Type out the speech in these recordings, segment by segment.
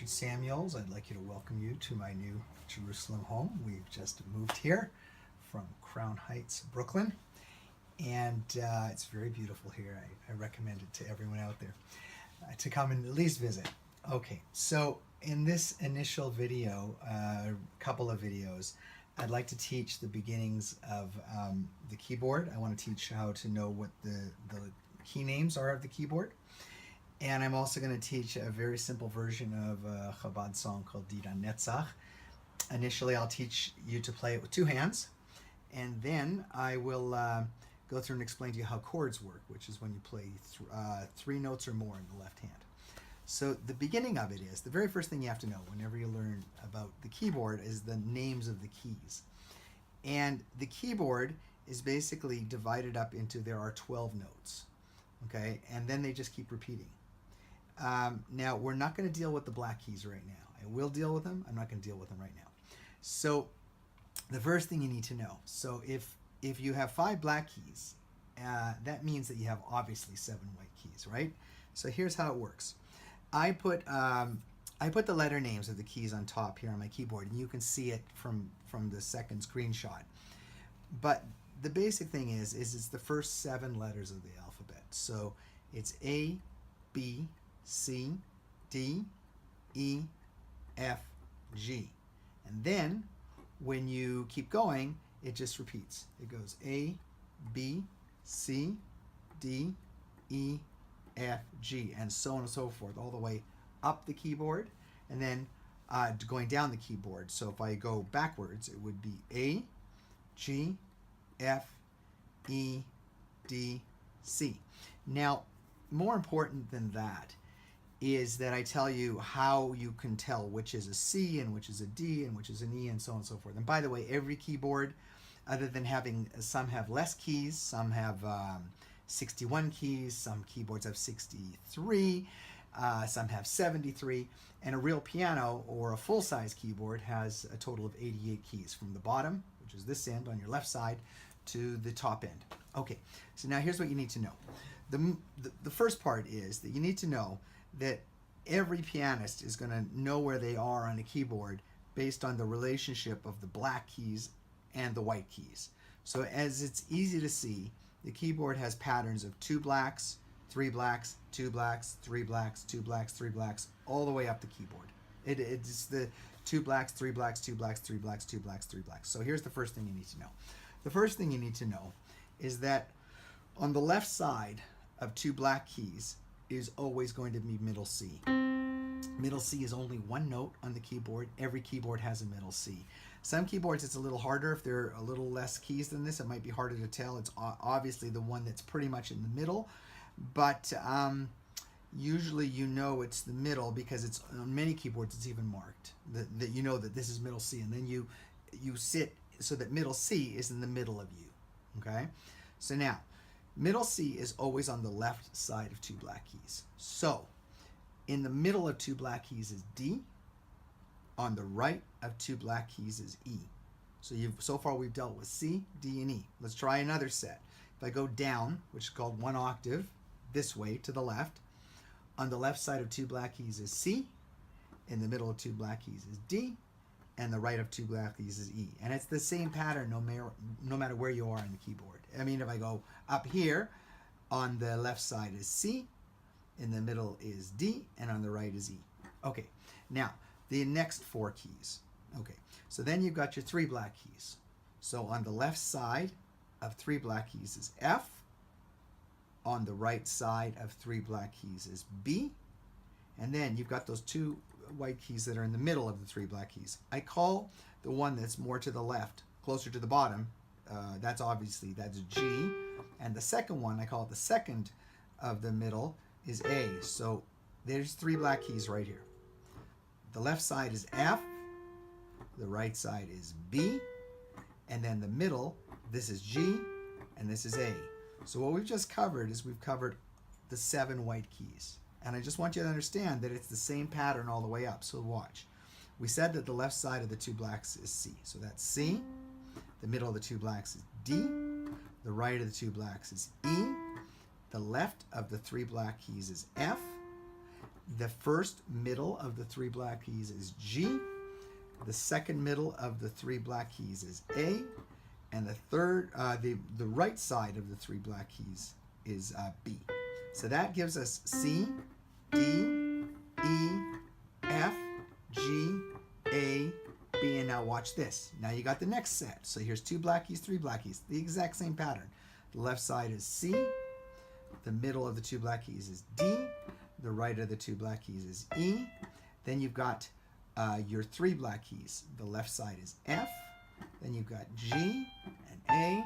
Richard Samuels. I'd like you to welcome you to my new Jerusalem home. We've just moved here from Crown Heights, Brooklyn, and it's very beautiful here. I recommend it to everyone out there to come and at least visit. Okay, so in this initial video, a couple of videos, I'd like to teach the beginnings of the keyboard. I want to teach how to know what the key names are of the keyboard. And I'm also going to teach a very simple version of a Chabad song called Netzach. Initially, I'll teach you to play it with two hands, and then I will go through and explain to you how chords work, which is when you play three notes or more in the left hand. So the beginning of it is, the very first thing you have to know whenever you learn about the keyboard is the names of the keys. And the keyboard is basically divided up into, there are 12 notes, okay? And then they just keep repeating. Now, we're not going to deal with the black keys right now. I will deal with them. I'm not going to deal with them right now. So the first thing you need to know, so if you have 5 black keys, that means that you have obviously 7 white keys, right? So here's how it works. I put the letter names of the keys on top here on my keyboard, and you can see it from the second screenshot. But the basic thing is it's the first 7 letters of the alphabet. So it's A, B, C, D, E, F, G. And then when you keep going, it just repeats. It goes A, B, C, D, E, F, G, and so on and so forth, all the way up the keyboard, and then going down the keyboard. So if I go backwards, it would be A, G, F, E, D, C. Now, more important than that is that I tell you how you can tell which is a C and which is a D and which is an E and so on and so forth. And by the way, every keyboard, other than having, some have less keys, some have 61 keys, some keyboards have 63, some have 73, and a real piano or a full-size keyboard has a total of 88 keys from the bottom, which is this end on your left side, to the top end. Okay, so now here's what you need to know. The first part is that you need to know that every pianist is going to know where they are on a keyboard based on the relationship of the black keys and the white keys. So as it's easy to see, the keyboard has patterns of 2 blacks, 3 blacks, 2 blacks, 3 blacks, 2 blacks, 3 blacks, all the way up the keyboard. It's the 2 blacks, 3 blacks, 2 blacks, 3 blacks, 2 blacks, 3 blacks. So here's the first thing you need to know. The first thing you need to know is that on the left side of 2 black keys is always going to be middle C. Middle C is only 1 note on the keyboard. Every keyboard has a middle C. Some keyboards it's a little harder. If there are a little less keys than this, it might be harder to tell. It's obviously the one that's pretty much in the middle, but usually you know it's the middle because it's on many keyboards it's even marked that you know that this is middle C, and then you sit so that middle C is in the middle of you. Okay, so now middle C is always on the left side of 2 black keys. So in the middle of 2 black keys is D. On the right of 2 black keys is E. So far we've dealt with C, D, and E. Let's try another set. If I go down, which is called 1 octave, this way to the left, on the left side of 2 black keys is C, in the middle of 2 black keys is D, and the right of 2 black keys is E. And it's the same pattern no matter where you are on the keyboard. I mean, if I go up here, on the left side is C, in the middle is D, and on the right is E. Okay, now the next 4 keys. Okay, so then you've got your 3 black keys. So on the left side of 3 black keys is F, on the right side of 3 black keys is B, and then you've got those 2 white keys that are in the middle of the 3 black keys. I call the one that's more to the left, closer to the bottom, that's G, and the second one, I call it the second of the middle, is A. So there's 3 black keys right here. The left side is F, the right side is B, and then the middle, this is G, and this is A. So what we've just covered is we've covered the 7 white keys. And I just want you to understand that it's the same pattern all the way up. So watch. We said that the left side of the 2 blacks is C. So that's C. The middle of the 2 blacks is D. The right of the 2 blacks is E. The left of the 3 black keys is F. the first middle of the three black keys is G. The second middle of the three black keys is A. And the third, the right side of the three black keys is B. So that gives us C, D, E, F, G, A, B. And now watch this. Now you got the next set. So here's two black keys, three black keys. The exact same pattern. The left side is C. The middle of the two black keys is D. The right of the two black keys is E. Then you've got your three black keys. The left side is F. Then you've got G and A.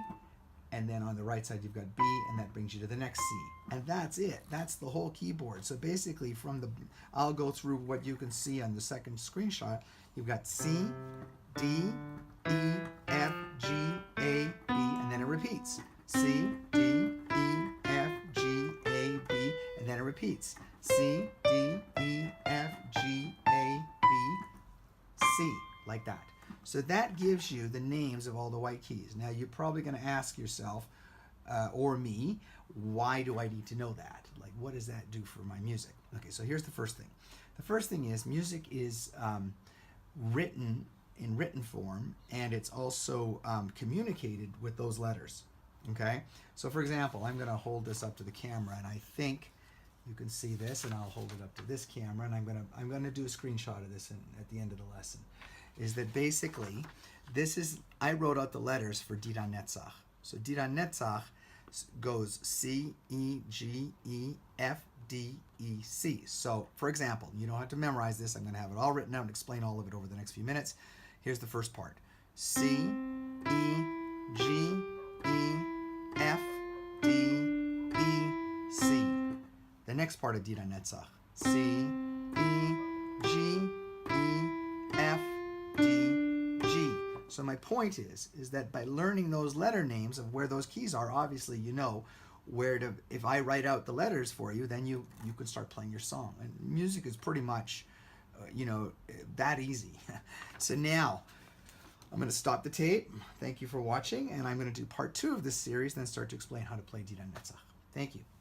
And then on the right side, you've got B, and that brings you to the next C. And that's it. That's the whole keyboard. So basically, I'll go through what you can see on the second screenshot. You've got C, D, E, F, G, A, B, and then it repeats. C, D, E, F, G, A, B, and then it repeats. C, D, E, F, G, A, B, C, like that. So that gives you the names of all the white keys. Now you're probably going to ask yourself, or me, why do I need to know that? Like, what does that do for my music? Okay, so here's the first thing. The first thing is music is written in written form, and it's also communicated with those letters. Okay, so for example, I'm going to hold this up to the camera, and I think you can see this, and I'll hold it up to this camera, and I'm going to do a screenshot of this at the end of the lesson. Is that basically, I wrote out the letters for Didan Netzach. So Didan Netzach goes C, E, G, E, F, D, E, C. So, for example, you don't have to memorize this. I'm going to have it all written out and explain all of it over the next few minutes. Here's the first part. C, E, G, E, F, D, E, C. The next part of Didan Netzach. C, E, G, E, F, D, G. So my point is that by learning those letter names of where those keys are, obviously you know where to, if I write out the letters for you, then you can start playing your song. And music is pretty much, that easy. So now, I'm going to stop the tape. Thank you for watching, and I'm going to do part 2 of this series, and then start to explain how to play Didan Netzach. Thank you.